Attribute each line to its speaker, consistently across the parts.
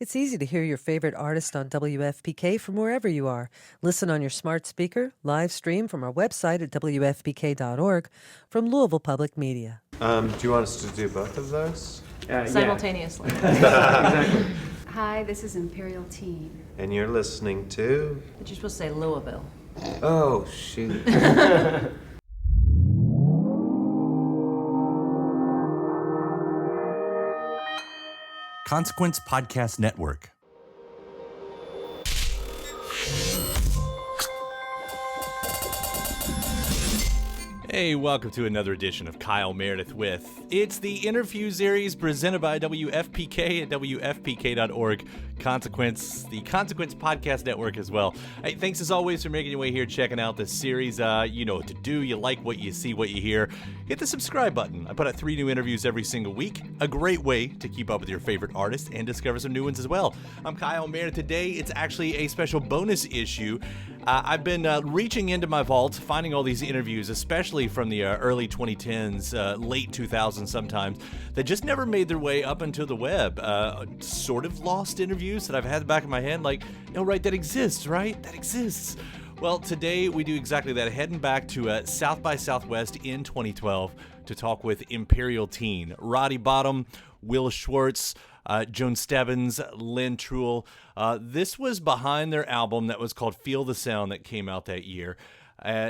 Speaker 1: It's easy to hear your favorite artist on WFPK from wherever you are. Listen on your smart speaker, live stream from our website at WFPK.org from Louisville Public Media.
Speaker 2: Do you want us to do both of those?
Speaker 3: Simultaneously.
Speaker 2: Exactly.
Speaker 4: Hi, this is Imperial Teen.
Speaker 2: And you're listening to...
Speaker 3: But you're supposed to say Louisville.
Speaker 2: Oh, shoot.
Speaker 5: Consequence Podcast Network. Hey, welcome to another edition of Kyle Meredith with. It's the interview series presented by WFPK at WFPK.org. Consequence, the Consequence Podcast Network as well. Hey, thanks as always for making your way here, checking out this series. You know what to do. You like what you see, what you hear. Hit the subscribe button. I put out 3 new interviews every single week. A great way to keep up with your favorite artists and discover some new ones as well. I'm Kyle Meredith. Today, it's actually a special bonus issue. I've been reaching into my vault, finding all these interviews, especially from the early 2010s, late 2000s sometimes, that just never made their way up into the web. Sort of lost interviews that I've had in the back of my head, like, no, right, that exists, right? That exists. Well, today we do exactly that, heading back to South by Southwest in 2012 to talk with Imperial Teen. Roddy Bottom, Will Schwartz, Joan Stebbins, Lynn Truell. This was behind their album that was called Feel the Sound that came out that year.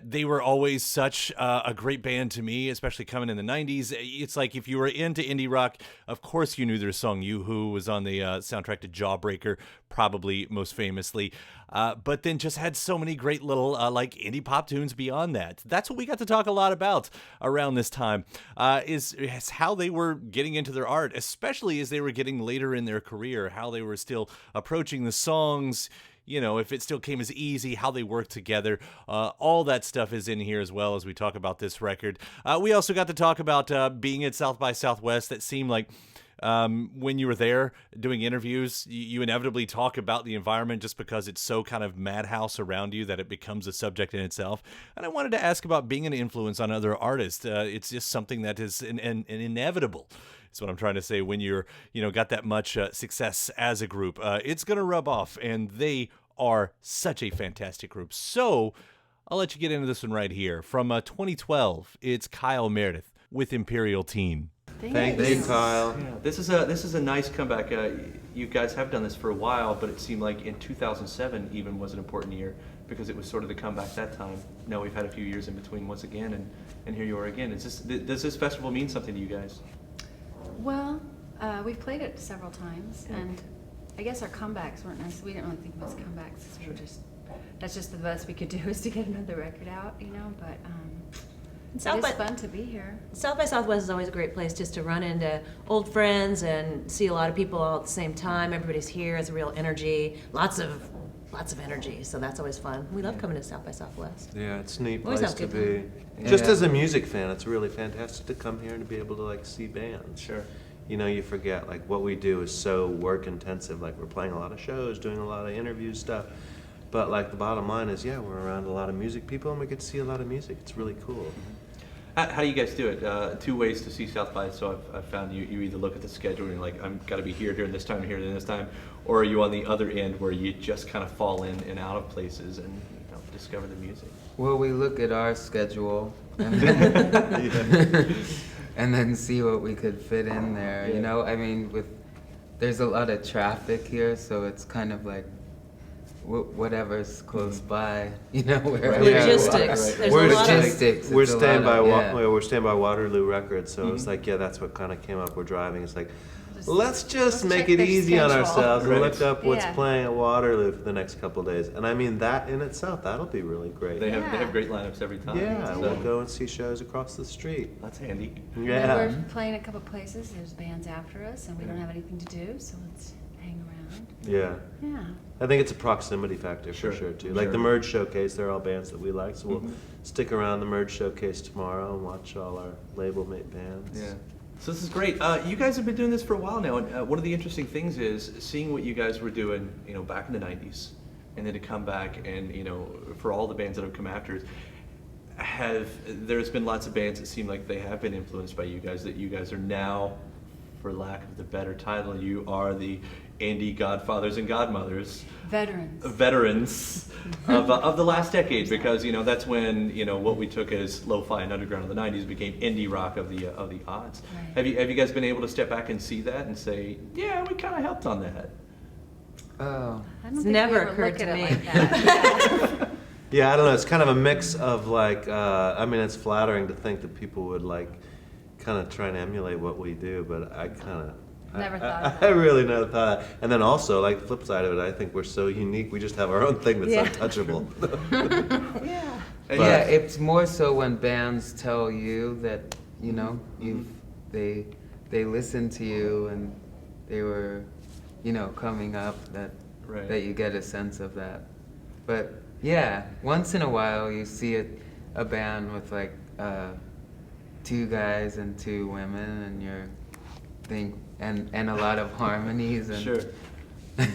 Speaker 5: They were always such a great band to me, especially coming in the 90s. It's like if you were into indie rock, of course you knew their song Yoo-Hoo was on the soundtrack to Jawbreaker, probably most famously. But then just had so many great little like indie pop tunes beyond that. That's what we got to talk a lot about around this time, is how they were getting into their art, especially as they were getting later in their career, how they were still approaching the songs, you know, if it still came as easy, how they worked together. All that stuff is in here as well as we talk about this record. We also got to talk about being at South by Southwest. That seemed like when you were there doing interviews, you inevitably talk about the environment just because it's so kind of madhouse around you that it becomes a subject in itself. And I wanted to ask about being an influence on other artists. It's just something that is an inevitable. That's what I'm trying to say. When you're, got that much success as a group, it's going to rub off, and they are such a fantastic group. So I'll let you get into this one right here. From 2012, it's Kyle Meredith with Imperial Teen.
Speaker 2: Thank you, Kyle.
Speaker 6: Yeah, this is a nice comeback. You guys have done this for a while, but it seemed like in 2007 even was an important year because it was sort of the comeback that time. Now we've had a few years in between once again, and here you are again. Does this festival mean something to you guys?
Speaker 4: Well, we've played it several times, and I guess our comebacks weren't nice. We didn't really think about comebacks. We were that's just the best we could do is to get another record out, but it's fun to be here.
Speaker 3: South by Southwest is always a great place just to run into old friends and see a lot of people all at the same time. Everybody's here, has a real energy, lots of energy, so that's always fun. We love coming to South by Southwest.
Speaker 2: Yeah, it's a neat
Speaker 3: Always
Speaker 2: place
Speaker 3: have
Speaker 2: to
Speaker 3: good
Speaker 2: be.
Speaker 3: time.
Speaker 2: Just as a music fan, it's really fantastic to come here and to be able to see bands.
Speaker 6: Sure.
Speaker 2: You forget what we do is so work intensive. We're playing a lot of shows, doing a lot of interview stuff. But the bottom line is, we're around a lot of music people and we get to see a lot of music. It's really cool.
Speaker 6: How do you guys do it? 2 ways to see South by. So I've found you either look at the schedule and you're like, I'm got to be here during this time, here during this time, or are you on the other end where you just kind of fall in and out of places and discover the music?
Speaker 7: Well, we look at our schedule and then, and then see what we could fit in there.
Speaker 6: Yeah.
Speaker 7: There's a lot of traffic here, so it's kind of whatever's close by, wherever.
Speaker 3: Logistics.
Speaker 6: Right.
Speaker 7: We're
Speaker 3: There's a lot of
Speaker 7: logistics.
Speaker 2: We're
Speaker 7: It's a
Speaker 2: staying
Speaker 7: lot
Speaker 2: by
Speaker 7: of-
Speaker 2: we're staying by Waterloo Records, so it's that's what kind of came up. We're driving. It's let's just make
Speaker 4: check
Speaker 2: it
Speaker 4: their
Speaker 2: easy on
Speaker 4: schedule.
Speaker 2: ourselves and
Speaker 6: Right.
Speaker 2: look up what's
Speaker 4: Yeah.
Speaker 2: playing at Waterloo for the next couple of days. And that in itself, that'll be really great.
Speaker 6: They
Speaker 4: Yeah.
Speaker 6: have great lineups every time.
Speaker 2: Yeah,
Speaker 6: so
Speaker 2: we'll go and see shows across the street.
Speaker 6: that's handy.
Speaker 4: And
Speaker 2: Yeah.
Speaker 4: we're playing a couple places. There's bands after us, and we don't have anything to do, so let's hang around.
Speaker 2: Yeah.
Speaker 4: Yeah.
Speaker 2: I think it's a proximity factor
Speaker 6: Sure.
Speaker 2: for sure too.
Speaker 6: Sure.
Speaker 2: The Merge Showcase, they're all bands that we like, so we'll stick around the Merge Showcase tomorrow and watch all our label mate bands.
Speaker 6: Yeah. So this is great. You guys have been doing this for a while now, and one of the interesting things is seeing what you guys were doing, back in the '90s, and then to come back and for all the bands that have come after it, there's been lots of bands that seem like they have been influenced by you guys. That you guys are now, for lack of the better title, you are the indie godfathers and godmothers,
Speaker 4: Veterans.
Speaker 6: of the last decade, because that's when what we took as lo-fi and underground in the '90s became indie rock of the odds.
Speaker 4: Right.
Speaker 6: Have you guys been able to step back and see that and say, yeah, we kind of helped on that?
Speaker 7: Oh,
Speaker 4: I don't
Speaker 3: It's
Speaker 4: think
Speaker 3: never
Speaker 4: we ever
Speaker 3: occurred
Speaker 4: look
Speaker 3: to
Speaker 4: at
Speaker 3: me.
Speaker 4: it like that.
Speaker 2: Yeah, I don't know. It's kind of a mix of like, I mean, it's flattering to think that people would like kind of try and emulate what we do, but I kind of.
Speaker 4: Never thought of
Speaker 2: I
Speaker 4: that.
Speaker 2: really never thought of that. And then also, like the flip side of it, I think we're so unique. We just have our own thing that's
Speaker 3: Yeah.
Speaker 2: untouchable.
Speaker 3: Yeah.
Speaker 6: And
Speaker 7: yeah, it's more so when bands tell you that they listen to you and they were coming up, that
Speaker 6: Right.
Speaker 7: that you get a sense of that. But yeah, once in a while you see a band with like 2 guys and 2 women, and you're and a lot of harmonies and
Speaker 6: Sure.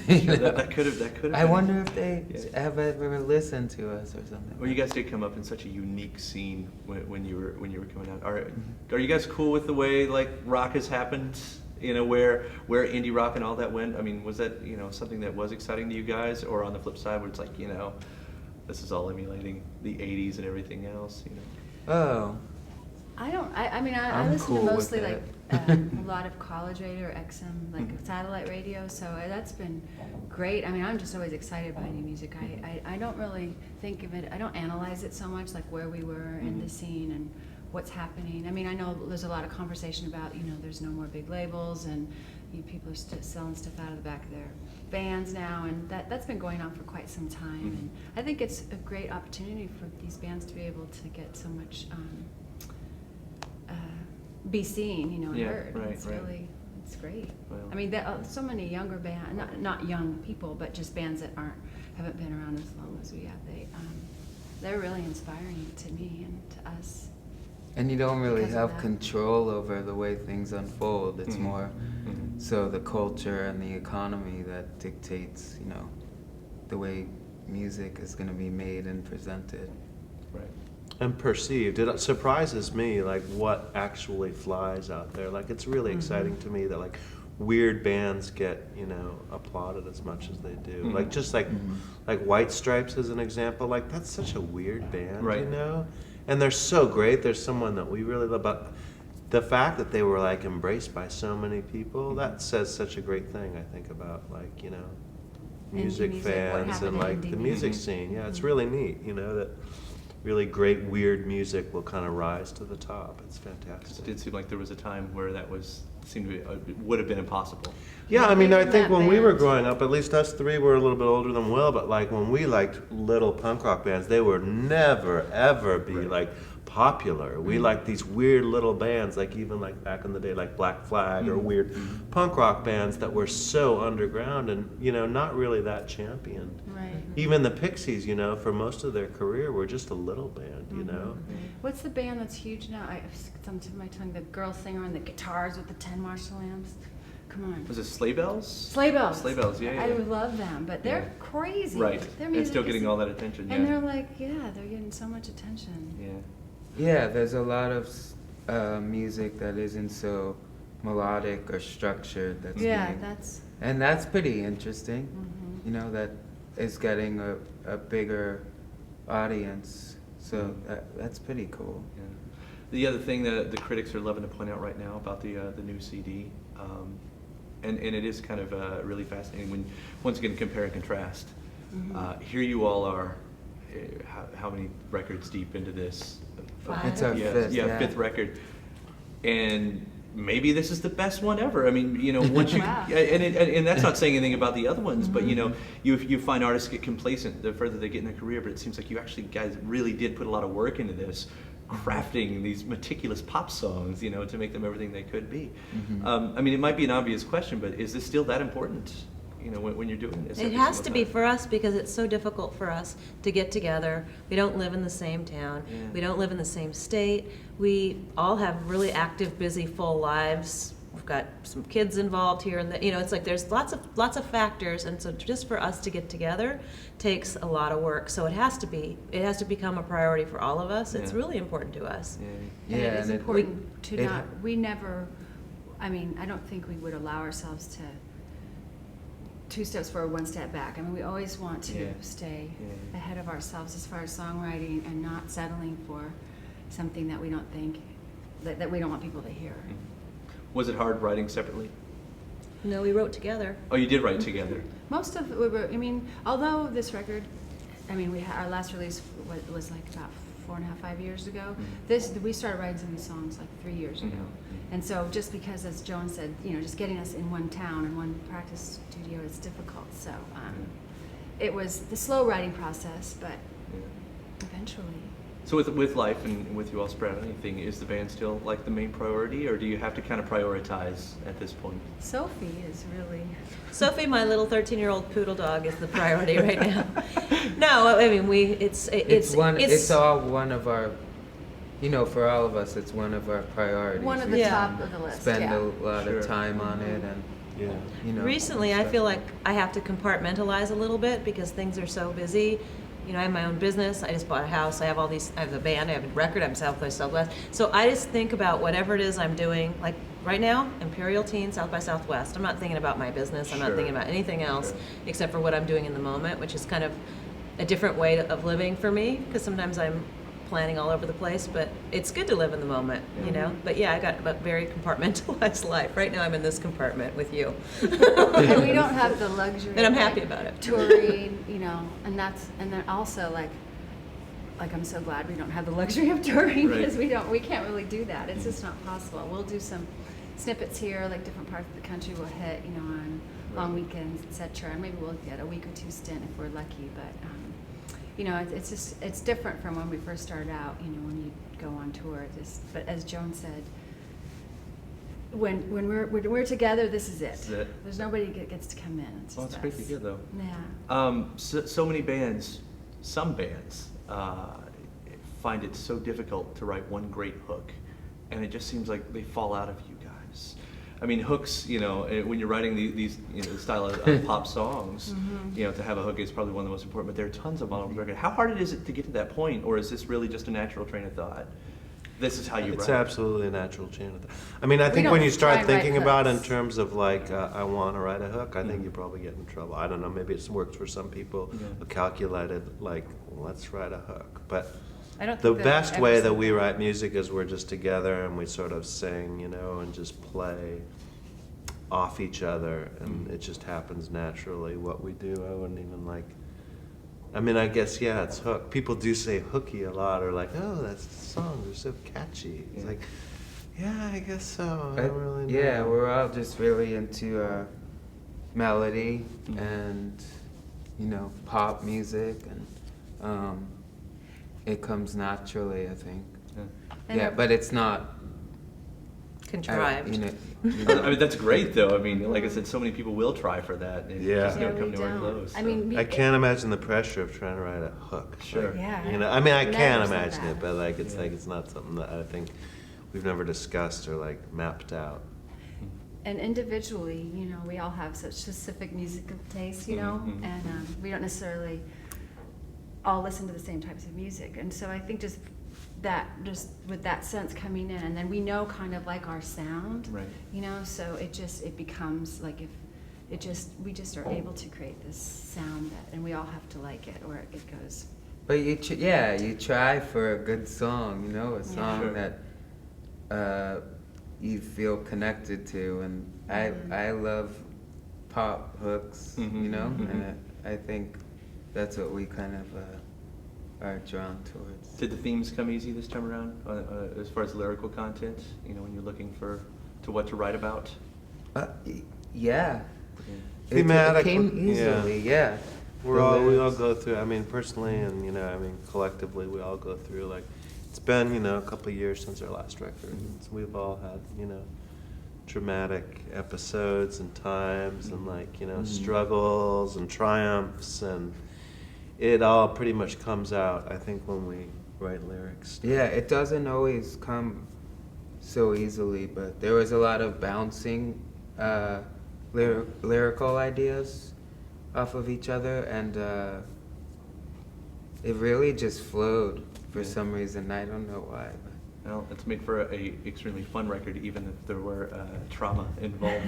Speaker 7: you
Speaker 6: Sure,
Speaker 7: know.
Speaker 6: that could have.
Speaker 7: I wonder if they
Speaker 6: Yeah.
Speaker 7: have ever listened to us or something.
Speaker 6: Well, you guys did come up in such a unique scene when you were coming out. Are you guys cool with the way like rock has happened? Where indie rock and all that went. I mean, was that something that was exciting to you guys, or on the flip side, where it's like this is all emulating the '80s and everything else?
Speaker 7: Oh,
Speaker 4: I mean, I
Speaker 7: I'm
Speaker 4: listen
Speaker 7: cool
Speaker 4: to
Speaker 7: with
Speaker 4: mostly
Speaker 7: that.
Speaker 4: like a lot of college radio or XM, like
Speaker 6: Mhm.
Speaker 4: satellite radio, so that's been great. I mean, I'm just always excited by new music. I don't really think of it, I don't analyze it so much, like where we were in the scene and what's happening. I mean, I know there's a lot of conversation about, there's no more big labels, and people are selling stuff out of the back of their bands now, and that's been going on for quite some time.
Speaker 6: Mhm.
Speaker 4: And I think it's a great opportunity for these bands to be able to get so much be seen, and
Speaker 6: Yeah,
Speaker 4: heard.
Speaker 6: right,
Speaker 4: It's
Speaker 6: right.
Speaker 4: really, it's great.
Speaker 6: Well.
Speaker 4: I mean, there are so many younger bands, not young people, but just bands that haven't been around as long as we have. They're really inspiring to me and to us.
Speaker 7: and you don't really
Speaker 4: Because of
Speaker 7: have
Speaker 4: that.
Speaker 7: control over the way things unfold. It's
Speaker 6: Mhm.
Speaker 7: more
Speaker 6: Mhm.
Speaker 7: so the culture and the economy that dictates, the way music is going to be made and presented.
Speaker 6: Right.
Speaker 2: And perceived. It surprises me like what actually flies out there. Like it's really exciting to me that like weird bands get applauded as much as they do.
Speaker 6: Mhm.
Speaker 2: Like just like White Stripes as an example. Like that's such a weird band,
Speaker 6: Right.
Speaker 2: And they're so great. There's someone that we really love. But the fact that they were like embraced by so many people, that says such a great thing. I think about like music
Speaker 4: music, what
Speaker 2: fans
Speaker 4: happened
Speaker 2: and
Speaker 4: in
Speaker 2: like
Speaker 4: indie
Speaker 2: the music
Speaker 6: music.
Speaker 2: scene. Yeah, it's really neat. That really great weird music will kind of rise to the top. It's
Speaker 6: It
Speaker 2: fantastic.
Speaker 6: did seem like there was a time where that seemed to be, would have been impossible.
Speaker 2: Yeah, I mean, I
Speaker 4: Even
Speaker 2: think
Speaker 4: that
Speaker 2: when we were
Speaker 4: band.
Speaker 2: growing up, at least us 3 were a little bit older than Will, but like when we liked little punk rock bands, they would never ever be
Speaker 6: Right.
Speaker 2: like popular. We liked these weird little bands, like even like back in the day, like Black Flag or weird punk rock bands that were so underground and not really that championed.
Speaker 4: Right.
Speaker 2: Even the Pixies, for most of their career, were just a little band,
Speaker 4: What's the band that's huge now? It's on tip of my tongue. The girl singer and the guitars with the 10 Marshall amps. Come on.
Speaker 6: Was it Sleigh Bells?
Speaker 4: Sleigh Bells.
Speaker 6: Sleigh Bells, yeah,
Speaker 4: I
Speaker 6: yeah.
Speaker 4: love them, but they're
Speaker 6: Yeah.
Speaker 4: crazy.
Speaker 6: Right.
Speaker 4: Their
Speaker 6: And
Speaker 4: music
Speaker 6: still
Speaker 4: is-
Speaker 6: getting all that attention.
Speaker 4: And
Speaker 6: Yeah.
Speaker 4: they're like, they're getting so much attention.
Speaker 6: Yeah.
Speaker 7: Yeah, there's a lot of music that isn't so melodic or structured. And that's pretty interesting. That is getting a bigger audience. So that's pretty cool.
Speaker 6: Yeah. The other thing that the critics are loving to point out right now about the new CD, and it is kind of really fascinating when, once again, compare and contrast. Here you all are, how many records deep into this?
Speaker 4: 5.
Speaker 7: It's our
Speaker 6: Yeah,
Speaker 7: fifth.
Speaker 6: yeah, fifth record, and maybe this is the best one ever. I mean, once you
Speaker 4: Wow.
Speaker 6: and that's not saying anything about the other ones, but you find artists get complacent the further they get in their career. But it seems like you actually guys really did put a lot of work into this, crafting these meticulous pop songs, to make them everything they could be. I mean, it might be an obvious question, but is this still that important? When you're doing this,
Speaker 3: It
Speaker 6: every
Speaker 3: has
Speaker 6: single
Speaker 3: to be
Speaker 6: time?
Speaker 3: for us because it's so difficult for us to get together. We don't live in the same town.
Speaker 6: Yeah.
Speaker 3: We don't live in the same state. We all have really active, busy, full lives. We've got some kids involved here, and it's like there's lots of factors, and so just for us to get together takes a lot of work. So it has to become a priority for all of us. It's
Speaker 6: Yeah.
Speaker 3: really important to us.
Speaker 6: Yeah.
Speaker 4: And
Speaker 7: Yeah,
Speaker 4: it is
Speaker 7: and it-
Speaker 4: important to
Speaker 7: it-
Speaker 4: not, we never, I don't think we would allow ourselves to 2 steps forward, 1 step back. I mean, we always want to
Speaker 6: Yeah.
Speaker 4: stay
Speaker 6: Yeah.
Speaker 4: ahead of ourselves as far as songwriting and not settling for something that we don't think, that we don't want people to hear.
Speaker 6: Was it hard writing separately?
Speaker 3: No, we wrote together.
Speaker 6: Oh, you did write together.
Speaker 4: Most of we were, I mean, although this record, I mean, our last release was like about 4.5, 5 years ago. We started writing some of these songs like 3 years ago. And so just because, as Joan said, you know, just getting us in one town and one practice studio is difficult. So it was the slow writing process, but eventually.
Speaker 6: So with life and with you all spread out anything, is the band still like the main priority, or do you have to kind of prioritize at this point?
Speaker 4: Sophie is really.
Speaker 3: Sophie, my little 13-year-old poodle dog, is the priority right now. No, I mean
Speaker 7: it's all one of our, you know, for all of us, it's one of our priorities.
Speaker 4: One of the top of the list.
Speaker 7: Spend a lot of time on it, and you know.
Speaker 3: Recently, I feel like I have to compartmentalize a little bit because things are so busy. You know, I have my own business. I just bought a house. I have a band. I have a record. I'm South by Southwest. So I just think about whatever it is I'm doing. Like right now, Imperial Teen, South by Southwest. I'm not thinking about my business. I'm not thinking about anything else except for what I'm doing in the moment, which is kind of a different way of living for me because sometimes I'm planning all over the place, but it's good to live in the moment, you know? But yeah, I got a very compartmentalized life. Right now I'm in this compartment with you.
Speaker 4: And we don't have the luxury
Speaker 3: and I'm
Speaker 4: of,
Speaker 3: happy about it.
Speaker 4: Touring, you know, and then also like I'm so glad we don't have the luxury of touring because we can't really do that. It's just not possible. We'll do some snippets here, like different parts of the country we'll hit, you know, on long weekends, etc. And maybe we'll get a week or 2 stint if we're lucky, but you know, it's different from when we first started out, you know, when you go on tour. But as Joan said, when we're together, this is it.
Speaker 6: This is it.
Speaker 4: There's nobody that gets to come in. It's
Speaker 6: Well,
Speaker 4: just
Speaker 6: it's great to
Speaker 4: us.
Speaker 6: hear, though.
Speaker 4: Yeah.
Speaker 6: So many bands, some bands, find it so difficult to write one great hook, and it just seems like they fall out of you guys. I mean, hooks, you know, when you're writing these you know, style of pop songs, you know, to have a hook is probably one of the most important, but there are tons of them on the record. How hard is it to get to that point, or is this really just a natural train of thought? This is how you write.
Speaker 2: It's absolutely a natural chain of thought. I mean, I think
Speaker 4: don't
Speaker 2: when you
Speaker 4: try
Speaker 2: start
Speaker 4: and write
Speaker 2: thinking about it in
Speaker 4: hooks.
Speaker 2: terms of like, I want to write a hook, I think you probably get in trouble. I don't know, maybe it works for some people who calculated, like, let's write a hook. But
Speaker 4: I don't
Speaker 2: the
Speaker 4: think that
Speaker 2: best
Speaker 4: ever
Speaker 2: way
Speaker 4: said
Speaker 2: that we write music is we're just together and we sort of sing, you know, and just play off each other, and it just happens naturally what we do. I wouldn't even like, I mean, I guess, yeah, it's hook. People do say hooky a lot, or like, oh, that's the song, they're so catchy. It's like, yeah, I guess so. I don't really know.
Speaker 7: Yeah, we're all just really into melody and, you know, pop music, and it comes naturally, I think. Yeah, but it's not
Speaker 3: Contrived.
Speaker 7: You know,
Speaker 6: I mean, that's great, though. I mean, like I said, so many people will try for that, and
Speaker 2: Yeah.
Speaker 6: just don't
Speaker 4: Yeah,
Speaker 6: come
Speaker 4: we
Speaker 6: nowhere
Speaker 4: don't.
Speaker 6: close.
Speaker 4: I
Speaker 6: so.
Speaker 4: mean,
Speaker 2: I can't imagine the pressure of trying to write a hook.
Speaker 6: Sure.
Speaker 4: Yeah.
Speaker 2: You know, I mean, I
Speaker 4: Never
Speaker 2: can
Speaker 4: said
Speaker 2: imagine
Speaker 4: that.
Speaker 2: it, but like, it's not something that I think we've never discussed or like mapped out.
Speaker 4: And individually, you know, we all have such specific musical tastes, you know, and we don't necessarily all listen to the same types of music. And so I think just with that sense coming in, and then we know kind of like our sound,
Speaker 6: Right.
Speaker 4: you know, so it becomes like we just are able to create this sound and we all have to like it or it goes.
Speaker 7: but you try for a good song, you know, a song
Speaker 6: Sure.
Speaker 7: that you feel connected to, and I love pop hooks, you know, and I think that's what we kind of are drawn towards.
Speaker 6: Did the themes come easy this time around, as far as lyrical content? You know, when you're looking to what to write about?
Speaker 7: Yeah.
Speaker 2: Thematic,
Speaker 7: It came easily, yeah.
Speaker 2: We all go through, I mean, personally, and, you know, I mean, collectively, we all go through, like, it's been, you know, a couple of years since our last record. So we've all had, you know, dramatic episodes and times and, like, you know, struggles and triumphs, and it all pretty much comes out, I think, when we write lyrics.
Speaker 7: Yeah, it doesn't always come so easily, but there was a lot of bouncing lyrical ideas off of each other, and it really just flowed for some reason. I don't know why. But.
Speaker 6: Well, it's made for a extremely fun record, even if there were trauma involved.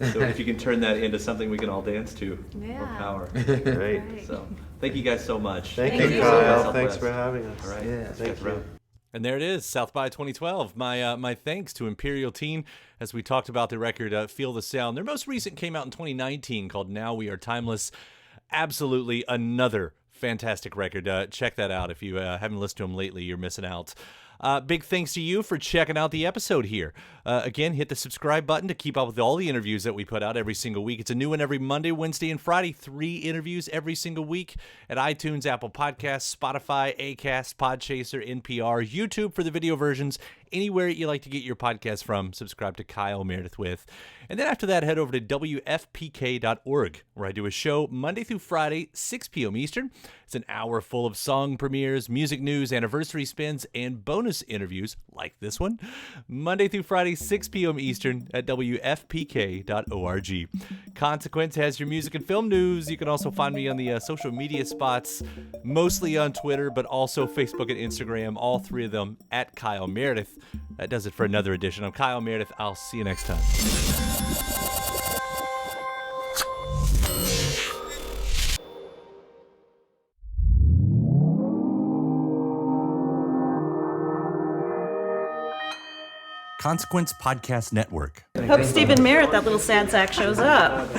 Speaker 6: So if you can turn that into something we can all dance to, more
Speaker 4: Yeah.
Speaker 6: power.
Speaker 2: Great.
Speaker 4: Right.
Speaker 6: So thank you guys so much.
Speaker 2: Thank
Speaker 3: Thank
Speaker 2: you,
Speaker 3: you.
Speaker 2: Kyle. Thanks for having us.
Speaker 6: All right.
Speaker 7: Yeah.
Speaker 2: Thank you.
Speaker 5: And there it is, South by 2012. My thanks to Imperial Teen as we talked about the record Feel the Sound. Their most recent came out in 2019 called Now We Are Timeless. Absolutely another fantastic record. Check that out. If you haven't listened to them lately, you're missing out. Big thanks to you for checking out the episode here. Again, hit the subscribe button to keep up with all the interviews that we put out every single week. It's a new one every Monday, Wednesday, and Friday. 3 interviews every single week at iTunes, Apple Podcasts, Spotify, Acast, Podchaser, NPR, YouTube for the video versions. Anywhere you like to get your podcast from, subscribe to Kyle Meredith with. And then after that, head over to WFPK.org, where I do a show Monday through Friday, 6 p.m. Eastern. It's an hour full of song premieres, music news, anniversary spins, and bonus interviews like this one. Monday through Friday, 6 p.m. Eastern at WFPK.org. Consequence has your music and film news. You can also find me on the social media spots, mostly on Twitter, but also Facebook and Instagram, all 3 of them at Kyle Meredith. That does it for another edition. I'm Kyle Meredith. I'll see you next time. Consequence Podcast Network.
Speaker 3: Hope Stephen Merritt, that little sad sack, shows up.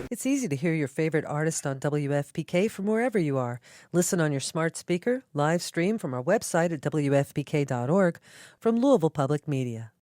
Speaker 1: It's easy to hear your favorite artist on WFPK from wherever you are. Listen on your smart speaker, live stream from our website at WFPK.org, from Louisville Public Media.